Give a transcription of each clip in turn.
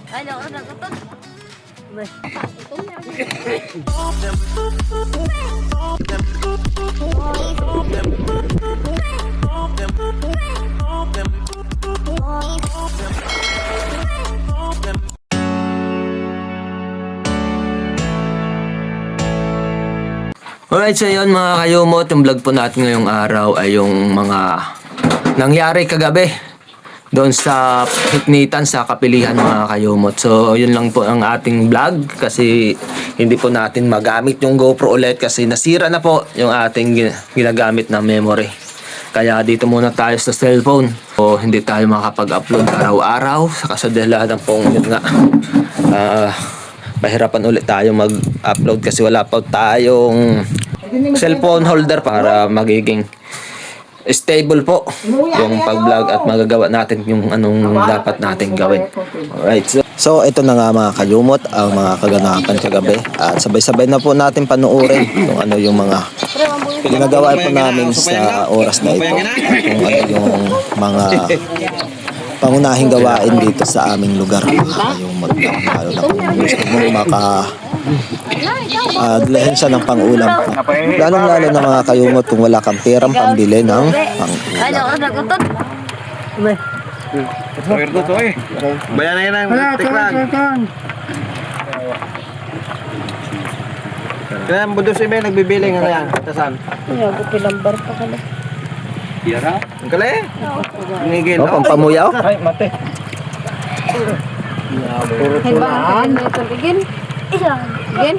Ay, ako nagutot. Alright, so yun mga kayumot, yung vlog po natin ngayong araw ay yung mga nangyari kagabi doon sa hiknitan sa kapilihan mga kayumot. So yun lang po ang ating vlog kasi hindi po natin magamit yung GoPro ulit kasi nasira na po yung ating ginagamit na memory. Kaya dito muna tayo sa cellphone. So hindi tayo makapag-upload araw-araw sa kasadalan ng pong yun nga. Mahirapan ulit tayo mag-upload kasi wala pa tayong cellphone holder para magiging stable po yung pag-vlog at magagawa natin yung anong dapat natin gawin. Alright, so ito na nga mga kayumot ang mga kaganapan kagabi at sabay-sabay na po natin panuorin kung ano yung mga ginagawa po namin sa oras na ito, kung ano yung mga pangunahing gawain dito sa aming lugar. Yung lalo na kung gusto mo dalahin siya ng pang-ulam. Lalong-lalo na mga kayumot kung wala kang perang pambili ng pang-ulam. Ay, ako nagutot. Pwede to eh. Bayan na yun ang tikran. Kaya ang budo si Ben nagbibiling ano yan? Tasan? Ay, ako pilambar pa ka na. Yara? Ang kala eh. Nigil. Oh, pampamuyaw? Ay, mate. Ay, ba? Igin? Igin?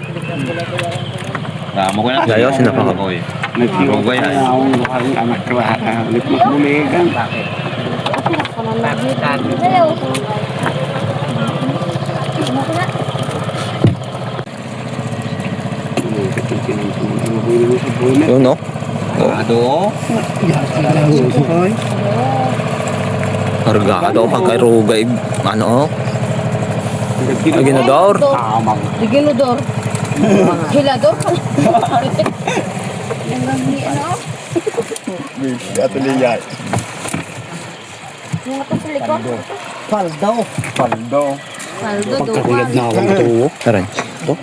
Mo ko na. Gayo, sinapa ko. Nagsigaw ko yan. Ang anak ko ulit magbuligan. Hello. Yun no? Ado. Kargado pagkarugay. Ano? Ay, ginador. Ginudor. Hilador pa. Yung gami, ano? Gatuliyay. Yung ito sa likod. Paldo. Paldo, Pagkakulad na ako ito. Taran. Ito?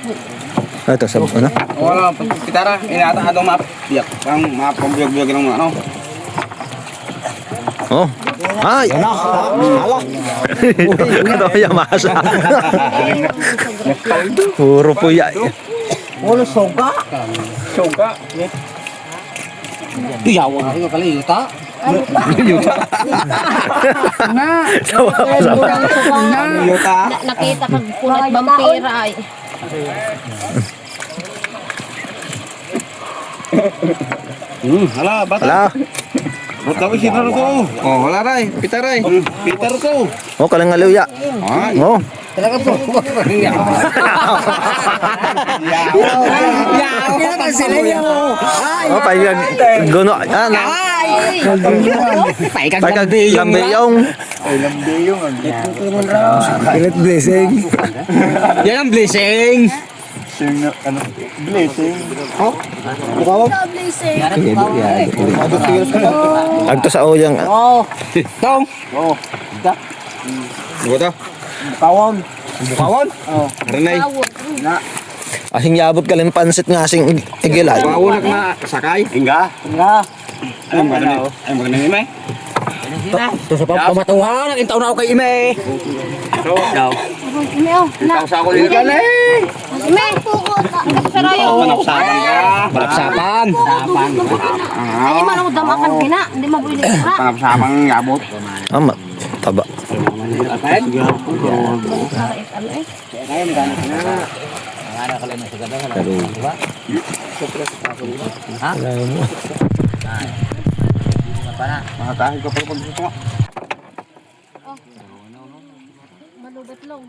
Ito sa ano? Wala, pitara. Inata adong map. Biyak. Ang map pambiyag-biyag ng ano. Oh. Ay! Hala. Ito yung masa. Puro po yan. Wala soga. Soga. Iyawan ako kali yuta. Yuta. Yuta. Nakita kag punat vampira ay. Hala, bata. Wala. Ba't ako sinaro ko? Oh, wala ray. Pitaray. Pitar ko. Oh, kalang aliw ya. Ay. Oh. Talaga po. Yaw ka sila yo. Oh, paigan. Gono. Ah, na. Paigan Lambiyong. Lambiyong. Pilit blessing. Yan ang blessing. Ano? Blessing. Oh? Bukawag? Agto sa oyang. Oh. Tong. Oh. Buka to. Bukawon. Bukawon? Oh. Aranay. Na. Asing yabot kalim pansit nga asing igilay. Bukawon na sakay. Inga. Inga. Ay magana. Ay magana ni May. Ito sa pamatuhan. Nag-intaw na ako kay Ime. So, daw. Ime, oh. Na. Ikaw sa ako dito kali. Ime, pukot. Sarayo. Panapsapan ka. Panapsapan. Ay, man ako damakan kina. Hindi mabuli ka. Panapsapan ng yabot. Ama. Taba. Apen? Ano eh? Makatahin ka pa pag gusto mo. Malubat lang.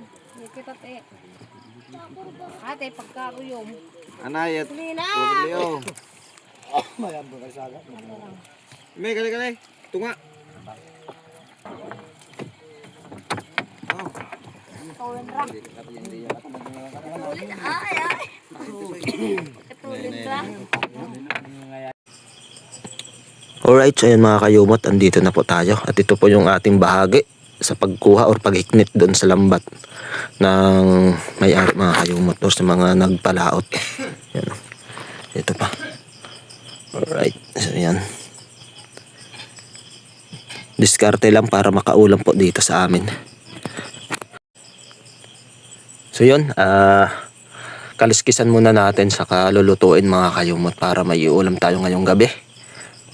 Kita te. Ate, pagkaruyom. Anay at Lina! Leo. May kali. Tunga. Katulad ka. Alright, so yun mga kayumot, andito na po tayo. At ito po yung ating bahagi sa pagkuha or paghiknit doon sa lambat ng may-ari mga kayumot or sa mga nagpalaot. Yan. Ito pa. Alright. So yan. Diskarte lang para makaulam po dito sa amin. So yun, kaliskisan muna natin saka lulutuin mga kayumot para may ulam tayo ngayong gabi.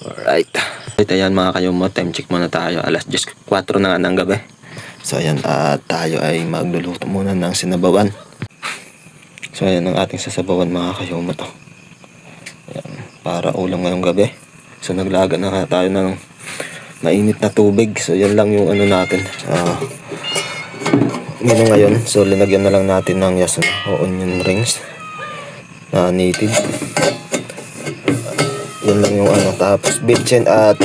Alright. Ayan mga kayumot, time check muna tayo. Alas 10:04 na nga ng gabi. So ayan, tayo ay magluluto muna ng sinabawan. So ayan ang ating sasabawan mga kayumot. Ayan, para ulam ngayong gabi. So naglaga na nga tayo ng mainit na tubig. So yan lang yung ano natin. Mino ngayon. So linagyan na lang natin ng yasun o onion rings na native. Yan lang yung ano. Tapos bitchin at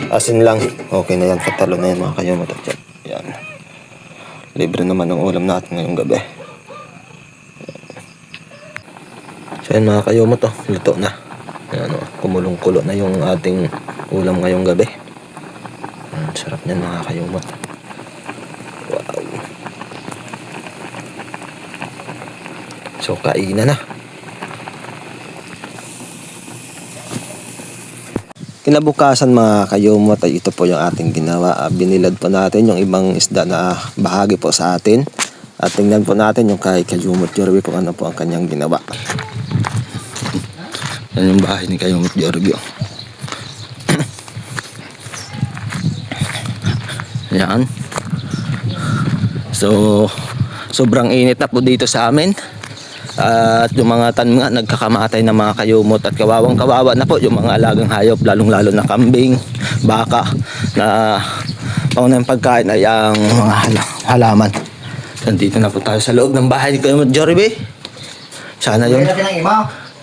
asin lang. Okay na yan. Patalo na yan mga kayumot. Yan. Libre naman ang ulam natin ngayong gabi. So yan mga kayumot. Luto na. Yan, kumulong-kulo na yung ating ulam ngayong gabi. Sarap niyan mga kayumot. Wow. So kainan na. Kinabukasan mga kayumot ay ito po yung ating ginawa. Binilad po natin yung ibang isda na bahagi po sa atin. At tingnan po natin yung kay Kayumot Jorby kung ano po ang kanyang ginawa. Yan yung bahay ni Kayumot Jorby. Yan. So, sobrang init na po dito sa amin. At yung mga tanim nga nagkakamatay na mga kayumot at kawawang-kawawa na po yung mga alagang hayop, lalong-lalo na kambing, baka na paunang pagkain ay ang mga halaman. Nandito na po tayo sa loob ng bahay ni Kayumot Jorby. Sana yun.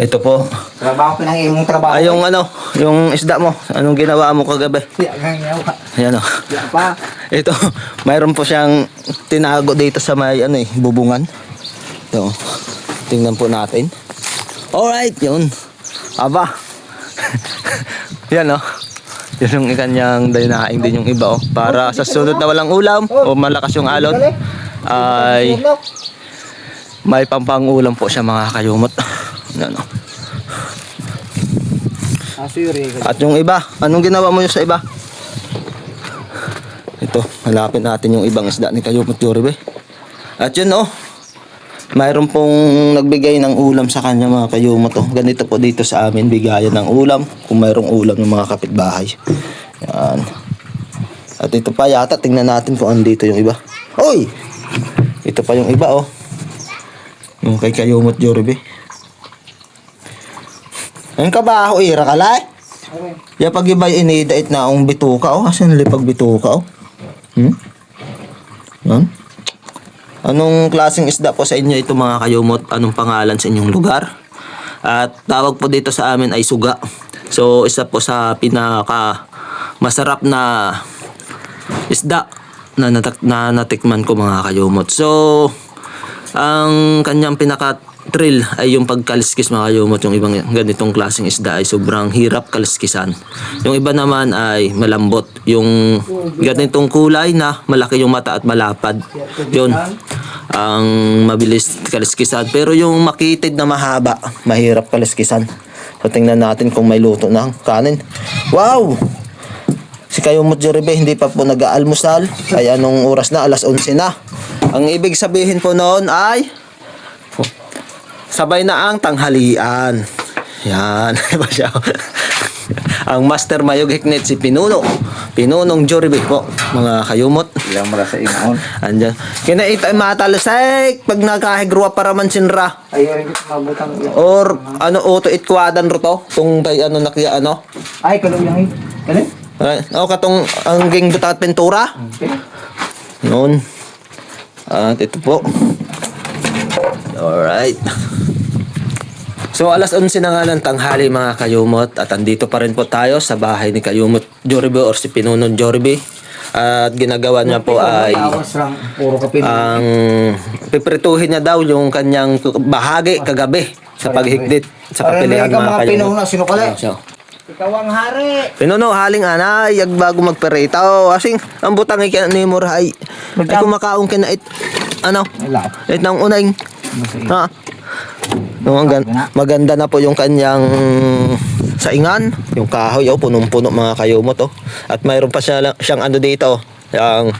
Ito po. Trabaho pinang-imong trabaho. Ay, yung ano, yung isda mo. Anong ginawa mo kagabi? Ayan o. Ito, mayroon po siyang tinago dito sa may ano bubungan. Ito. Tingnan po natin. Alright, yun. Aba. Yan o. Yan yung kanyang daynaing din yung iba o. Para sa sunod na walang ulam o malakas yung alon ay may pampang-ulam po siya mga kayumot. Yan o. At yung iba, anong ginawa mo yung sa iba? Ito, hanapin natin yung ibang isda ni Kayumot Jorby. At yun o, mayroon pong nagbigay ng ulam sa kanya mga kayumot o. Ganito po dito sa amin, bigayan ng ulam kung mayroong ulam ng mga kapitbahay. Yan. At ito pa yata, tingnan natin kung andito yung iba. Hoy! Ito pa yung iba o. Yung kay Kayumot Jorby. Ang kabaho ira kalay. Ya pag ibay inidait na ang bituka o. Asan lipag bituka o? Yan. Anong klaseng isda po sa inyo ito mga kayumot? Anong pangalan sa inyong lugar? At tawag po dito sa amin ay suga. So isa po sa pinaka masarap na isda na natikman ko mga kayumot. So ang kanyang pinaka-thrill ay yung pagkaliskis mga kayumot. Yung ibang ganitong klaseng isda ay sobrang hirap kaliskisan. Yung iba naman ay malambot. Yung ganitong kulay na malaki yung mata at malapad. Yun ang mabilis kaliskisan. Pero yung makitid na mahaba, mahirap kaliskisan. So tingnan natin kung may luto na kanin. Wow! Si Kayumot Jorby hindi pa po nag-aalmusal. Ay anong oras na? Alas 11 na. Ang ibig sabihin po noon ay sabay na ang tanghalian. Yan. Ang master mayog hiknet si Pinunong Jorby po mga kayumot. Ilang mara sa imon. Andyan. Kinaita matalasay pag nagkahigruwa para man sinra. Ay, mabutang. Or ano auto itkwadan ro to. Tung tay ano nakiya ano. Ay, kaluyang kali. O katong ang ging butat pintura. Noon. At ito po. Alright. So alas 11 na nga ng tanghali mga kayumot. At andito pa rin po tayo sa bahay ni Kayumot Jorby or si Pinunong Jorby. At ginagawa niya po ay ang piprituhin niya daw yung kanyang bahagi kagabi sa paghigdit sa kapilihan mga kayumot. Pinuna, sino kali? So, Ikaw ang hari. Pinuno, haling anay, yag bago magperito. Asing, ang butang ikan ni Murahay. Ay kumakaong kina ano? Wala. It nang unang. Ha? No, maganda na po yung kanyang saingan. Yung kahoy, punong-puno mga kayumot. At mayroon pa siyang ano dito. Yung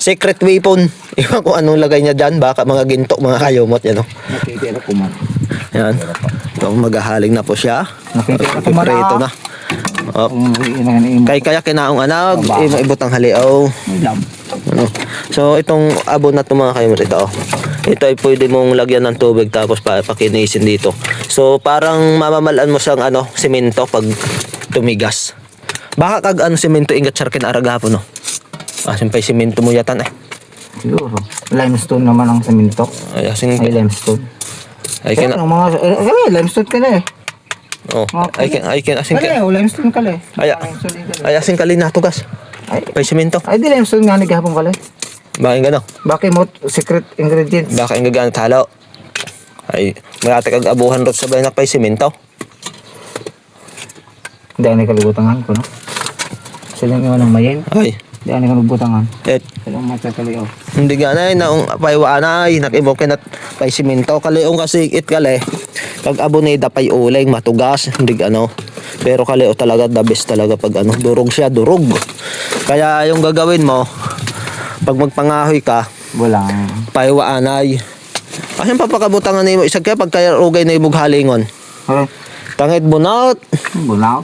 secret weapon. Iwan ko anong lagay niya dyan. Baka mga ginto, mga kayumot. Yan, Nakikita ko man. yan. So, maghahaling na po siya. Nakikita ko man. Piprito na. Oh. Kaya kinaong anag, ibutang haliaw. Ano. So itong abon na ito mga kayo ito. Ito ay pwede mong lagyan ng tubig tapos pakinisin dito. So parang mamamalaan mo siyang ano, semento pag tumigas. Baka kag ano semento ingat sarkin aragapon no. Simpay semento mo yatan eh. Siguro. Limestone naman ang semento. Ay asing Ay limestone. ay kina mga limestone ka na eh. oh. Ay kina asing Kale, limestone ka na eh. ay asing kali natugas. Ay, Pay semento. ay di limestone nga nagahapon ka na. Bakit gano? Bakit mo secret ingredients? Baka yung gagamit halo. Ay, malati kag abuhan rot sabay na pay semento. Hindi ani kalibutangan ko no. Sila nga nang mayen. Ay, Hindi ani kalibutangan. et Sila matatali oh. hindi ganay naong paywaanay nakimo kinat pay semento kaliong kasi it kale. Pag abonida pay uling matugas, hindi ano. Pero kaleo talaga the best talaga pag ano, durog siya, durog. Kaya yung gagawin mo pag magpangahoy ka, Walang. paywaanay. Kasi papakabutangan nimo isag kaya pag kaya rugay na imong halingon. Ay, Tangit bunot. bunaw.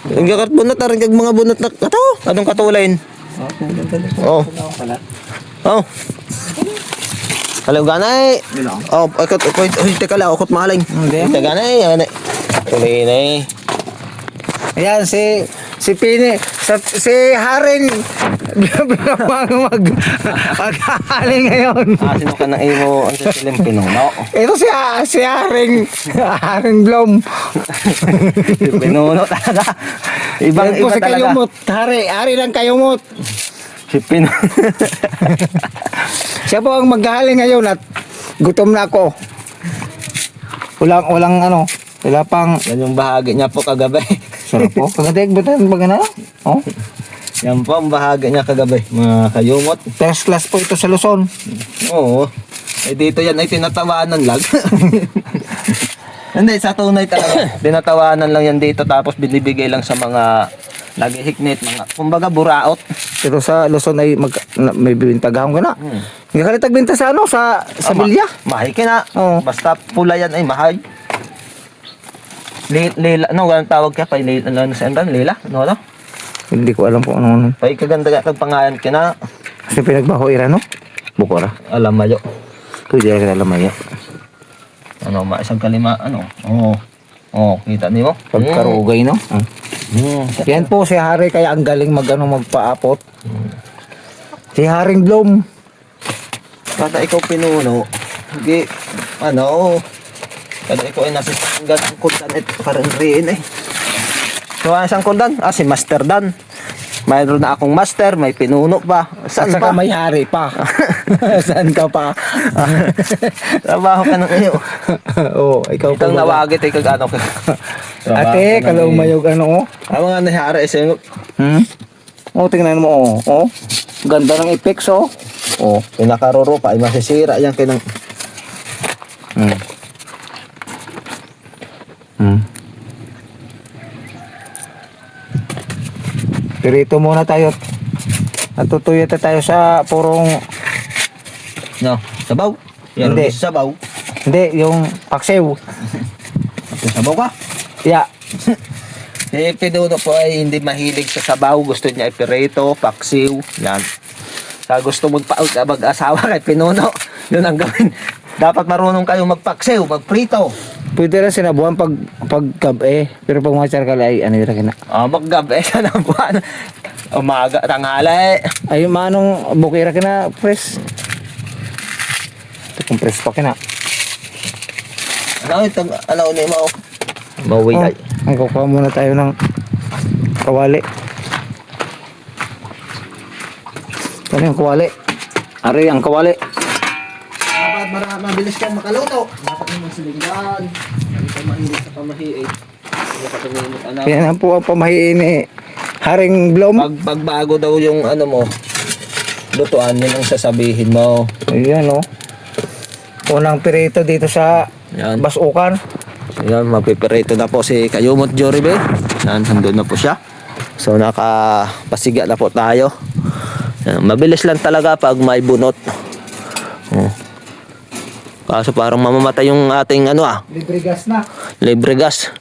Ang gakat bunot aring kag mga bunot na kato. Anong katulain? Oh. Oh. Hello ganay. Bilang. Oh, akot teka lang, akot mahaling. Hindi. Teka ganay, ganay. Tuloy na eh. Ayan si Pini, si Haring maghahaling ngayon. Sino ka na imo ang silim pinuno? Ito si Haring Blom. Pinuno talaga. Ibang Yan po iba si talaga. Kayumot. Hari ng Kayumot. Si Pinuno. Siya po ang maghahaling ngayon at gutom na ako. Walang ano, wala pang Yan yung bahagi niya po kagabi. sarap po. Kagadig ba tayo bagana? Oh. Yan po ang bahagi niya kagabi. Mga kayumot. First class po ito sa Luzon. Oo. Eh dito yan ay tinatawanan lang. Hindi, sa tunay talaga. Tinatawanan lang yan dito tapos binibigay lang sa mga naghihiknit, mga kumbaga buraot. Pero sa Luzon ay may bibintagahon ka na. Hindi ka nitagbinta sa ano, sa bilya. Mahiki na. Oo. Basta pula yan ay mahay. Lila, ano, walang tawag kaya pa, lila, ano, saan ba, lila, ano, ano? Hindi ko alam po ano. Pay kaganda ka pangalan kina, Kasi pinagbaho ira no? Bukora. alam mayo. Pwede ka alam mayo. Ano, maisang kalima, ano, kita niyo? Pagkarugay no? Yan po si Hari kaya ang galing magpaapot. Si Haring Blom. Kada ikaw pinuno, hindi, ano, kada ikaw ay nasa sanggan ang kundan, parang riin eh. So, isang kundan? Si Master Dan. Mayroon na akong master, may pinuno pa. Saan At saka pa? may hari pa. Saan ka pa? Trabaho ka ng iyo. Oo, ikaw pa. Itang nawagit ay kagano ka. Ate, kalaumayog ano oh. Ang mga nahara isa yung Tingnan mo oh. Oh. Ganda ng effects oh. pinakaruro pa ay masisira yan kinang Pirito muna tayo. Natutuyo tayo sa purong no, sabaw. Yan Hindi. sabaw. hindi yung paksiw. Sabaw ka. Yeah. Si pinuno po ay hindi mahilig sa sabaw. Gusto niya ay pirito, paksiw. Yan. Sa gusto mag-asawa kay pinuno, yun ang gawin. Dapat marunong kayo magpaksiw, magprito. Pwede rin sinabuhan pag gabi. Pero pag mga charkal ay ano yun na. Maggabi sa nabuhan. Umaga, tanghali. Ay manong bukira kina press. Ito kung press pa kina. Ano ni mo? Maway ay. Ang kukuha muna tayo ng kawali. Ano yung kawali? Ari ang kawali. Dapat mabilis kang makaluto. Dapat naman silingan. Hindi ka mainit sa pamahiin. Yan ang po ang pamahiin ni Haring Blom. Pagbago daw yung ano mo, lutuan, yun ang sasabihin mo. Ayan o. Unang pirito dito sa Yan. Basukan. Yan, mapiperito na po si Kayumot Jorybe. Yan, nandun na po siya. So, nakapasiga na po tayo. Yan, mabilis lang talaga pag may bunot. Oh. Kaso parang mamamatay yung ating Libre gas na. libre gas.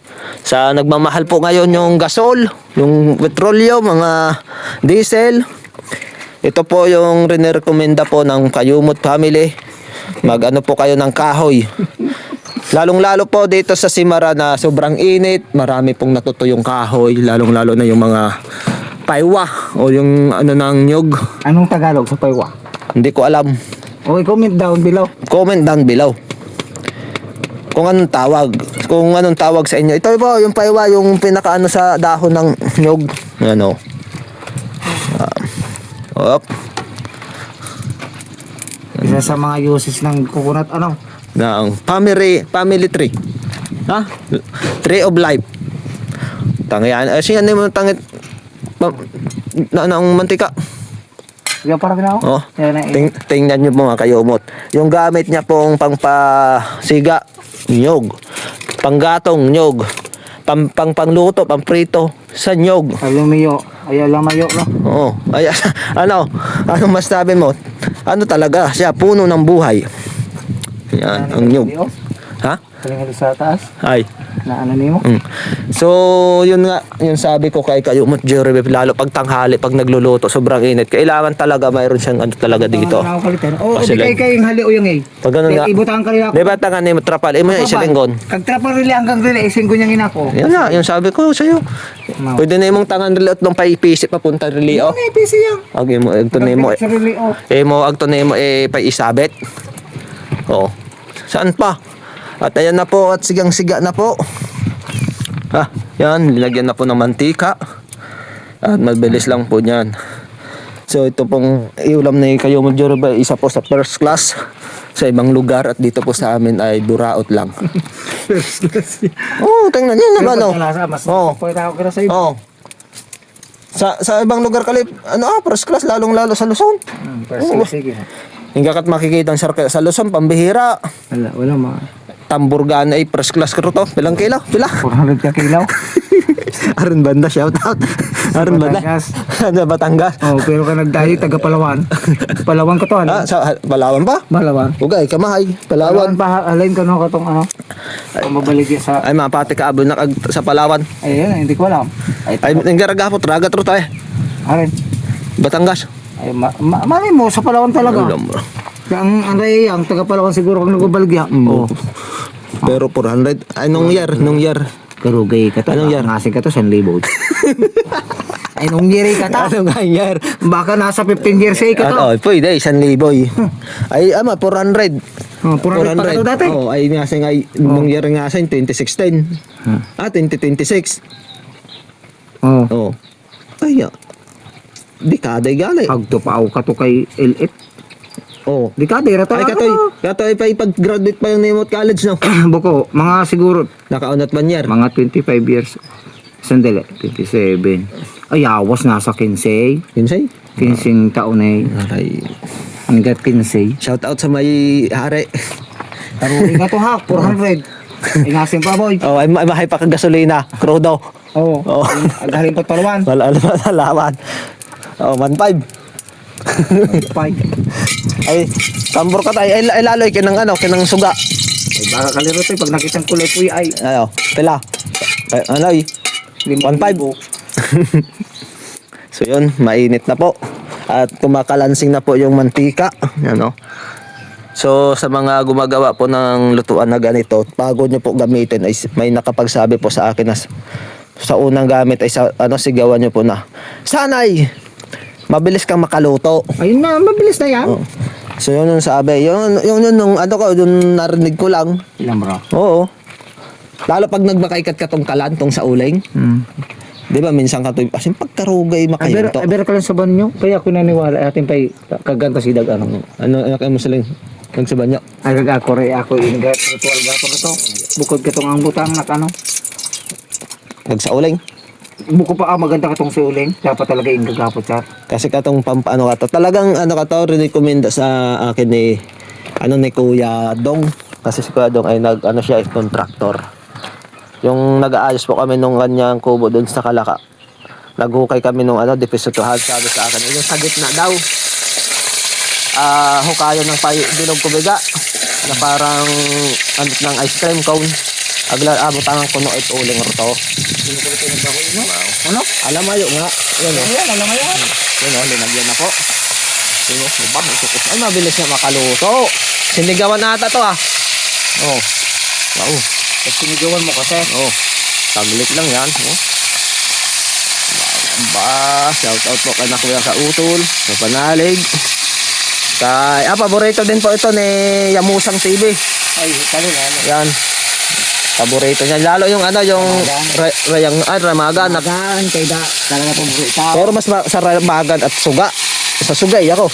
Sa nagmamahal po ngayon yung gasol, yung petrolyo, mga diesel. Ito po yung rinerekomenda po ng Kayumot family. Mag-ano po kayo ng kahoy. Lalong-lalo po dito sa Simara na sobrang init, marami pong natutuyong kahoy, lalong-lalo na yung mga paywa o yung ano ng nyug. Anong Tagalog sa paywa? Hindi ko alam. Okay, comment down below. Comment down below. Kung anong tawag. Kung anong tawag sa inyo. Ito po, yung paywa, yung pinakaano sa dahon ng nyug. Ano. Op. Isa sa mga uses ng coconut, ano? Ng family tree. Ha? Tree of life. Tangian. Siya mo tangit na ang mantika. Yan para ginawa. Oh. Yan na Tingnan niyo mga Kayumot. Yung gamit niya pong pangpasiga, nyog. Panggatong, nyog. Pangluto, pamprito sa nyog. Alumiyo. Ay, alamayo, no? Oo. Ay, anong masabi mo? Ano talaga siya, puno ng buhay. Yan, ang nyug. Ha? Kalingali sa taas. Ay. Na ano nimo? So, yun nga, yung sabi ko kay Kayumot Jorybe, lalo pag tanghali, pag nagluluto, sobrang init. Kailangan talaga mayroon siyang ano talaga dito. Oh, Kasi di kay yung hali o yung Pag ganun nga. Ibutang ka rin ako. Di ba tangan ni trapal? Mo yung isilinggon. Kag trapal rin hanggang rin, ising ko niyang inako. Yan nga, yung sabi ko sa'yo. Pwede na yung tangan rin at nung paipisi papunta rin Ano yung PC yan? Okay mo, agto na mo. Sa rili, oh. Mo, agto na mo, paisabit. Oo. Saan pa? At ayan na po, at sigang-siga na po. Ha, yan, linagyan na po ng mantika. At mabilis lang po niyan. So ito pong iulam ni Kayumot Jorybe, isa po sa first class sa ibang lugar at dito po sa amin ay buraot lang. First class. Oh, tingnan niyo naman oh. Oh. Pwede ako kira sa iyo. Oh. Sa ibang lugar kalip, first class lalong-lalo sa Luzon. First class, sige. Hingga kat makikita ang sarka sa Luzon, pambihira. Wala mga. Tamburgan ay first class ka to. Pilang kilo? Pila? 400 ka kilaw. Aron Banda, shout out. Aron Banda. Batangas. Ano, Batangas. Oh, pero ka nagdayo taga Palawan. Palawan ka to, ano? Sa Palawan pa? Palawan. Ugay, kamahay. Palawan Palawan. pa, alain ka no katong ano? Kung mabaligya sa... Ay, mapati ka abol na sa Palawan. Ayun, hindi ko alam. Ay, nanggaraga po, traga tro tayo. Arin. Batangas. Ay, mali mo, sa Palawan talaga. Alam mo. Ang aray, ang taga Palawan siguro kung nagbabaligya. Oo. Pero 400. Ay, nung year. Karugay ka to. Anong year? Ngasing ka to, 1,000. Ay, nung year ka to. Ano nga year? Baka nasa 15 years ka to. Pwede, 1,000. Ay, 400. Oh, 400 pa ka to dati. Oh, ay nga ay nung year nga 2016. 2026. Oh. Oh. Ay, dekada galay. Pagtupaaw ka to kay LF. Oh. Dekada, rata Ay, ka katoy pa ipag-graduate pa yung Nimot College, no? Buko, mga siguro, Nakaunat man year. mga 25 years. Sandali, 27. Ay, awas nasa 15. Kinsay? 15 taon eh. Aray. Hanggat 15. Shout out sa may hari. Taruri ka to ha, 400. Ingasin pa boy. Oh, ay mahay pa kag gasolina. Crudo. Oo. Oh. Galing pa Palawan. Wala alaman. Oh, 1.5. Ay, tambor ka tayo. Ay, laloy kinang kinang suga. Ay, baka kaliro tayo pag nakita ang kulay puy ay. Ayo, pila. Ay, ano 1.5. So yun, mainit na po. At kumakalansing na po yung mantika. Ano? So sa mga gumagawa po ng lutuan na ganito, bago nyo po gamitin ay may nakapagsabi po sa akin na sa unang gamit ay sigawan nyo po na sanay mabilis kang makaluto. Ayun na, mabilis na yan. Oh. So yun yung sabi. Yun nung yung narinig ko lang. Ilan bro? Oo. Lalo pag nagbakaikat ka tong kalan, tong sa uling. Di ba minsan ka to, asin pagkarugay makayo to. Aber ka lang sa banyo. Kaya ako naniwala atin pa'y kaganta si Dag ano. Ano kayo mo siling? Kag sa banyo. Ay ako rin ako inigat ritual gato to. Bukod ka tong ang butang na ano. nagsauling. Buko pa maganda katong si Uling. Dapat talaga yung gagapot sir. Kasi katong pampano ka to. Talagang ano ka to, recommend sa akin ni ni Kuya Dong. Kasi si Kuya Dong ay siya, contractor. Yung nag-aayos po kami nung kanyang kubo doon sa Kalaka. Naghukay kami nung depositohan, sabi sa akin. Yung sa gitna daw. Hukayan ng bilog kubiga na parang ng ice cream cone. Abot ang kuno it uling roto. Ano? Alam mo yun nga. Yan o. Alam mo yan. Yan o, linagyan ako. Yan o, bang isukos. Ay, mabilis na makaluto. Sinigawan na ata to Oh. Wow. Tapos sinigawan mo kasi. Oh. Taglit lang yan. Oh. Ba, shout out po kay Kuya sa Utol, sa Panalig. Paborito din po ito ni Yamusang TV. Ay, kanina. Yan. Paborito niya. Lalo yung yung Ramagan. Ramagan, kay talaga paborito. Pero mas sa Ramagan at Suga. Sa Suga, ako.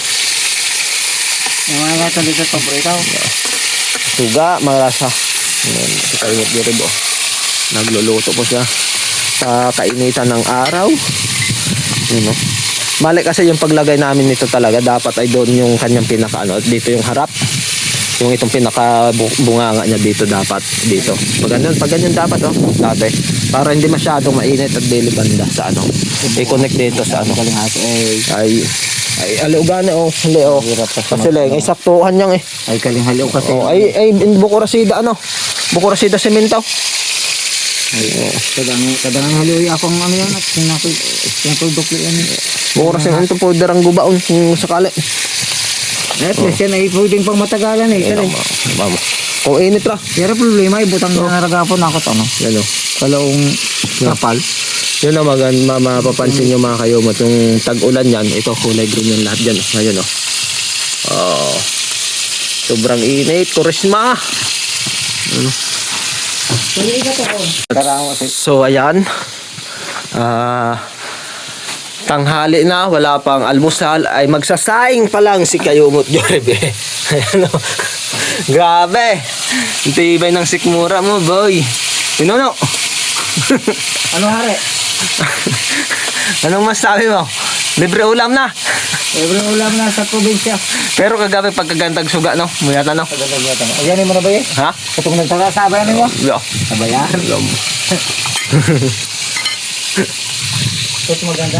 Yung mga ito dito paborito. Suga, marasa. Yan, kainit dito. Nagluluto po siya sa kainitan ng araw. Yun, no? Mali kasi yung paglagay namin nito talaga, dapat ay doon yung kanyang pinaka dito yung harap. Yung itong pinaka bunganga niya dito dapat dito. Pag ganyan dapat dati. Para hindi masyadong mainit at dili banda sa i-connect dito sa Kalihas ay alugan kasi lang isaktuhan niyan ay kalihalo kasi. Ay bukurasida bukurasida semento. Kadang haluy akong yan at sinapudok yan. Bukurasida ito po darang gubaon kung sakali. Plus yan ay pwedeng pang matagalan Mama. Kung init ra. Pero problema ay butang na naragapon ako to Yan Kalaong kapal. Yun na mapapansin nyo mga kayo yung tag-ulan yan. Ito kulay green yung lahat dyan. Ngayon sobrang init. Kurisma. So ayan. Tanghali na, wala pang almusal, ay magsasaing pa lang si Kayumot Jorbe. Ayan o. Grabe. Ang tibay ng sikmura mo, boy. Pinuno. Ano hari? Anong masabi mo? Libre ulam na. Libre ulam na sa probinsya. Pero kagabi pagkagantag suga, no? Muyata, no? Ayan mo na ba eh? Ha? Katong nagsasabayan mo? Yo. Sabayan? Ito maganda.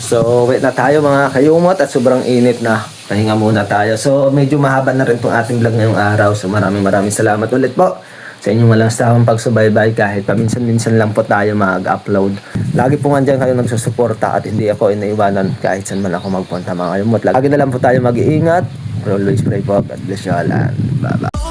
So, wait na tayo mga kayumot at sobrang init na. Pahinga muna tayo. So, medyo mahaba na rin itong ating vlog ngayong araw. So, maraming salamat ulit po sa inyong walang sawang pagsubaybay kahit paminsan-minsan lang po tayo mag-upload. Lagi po nga dyan kayo nagsusuporta at hindi ako inaiwanan kahit saan man ako magpunta mga kayumot. Lagi na lang po tayo mag-iingat. Always pray po. God bless you all and bye-bye.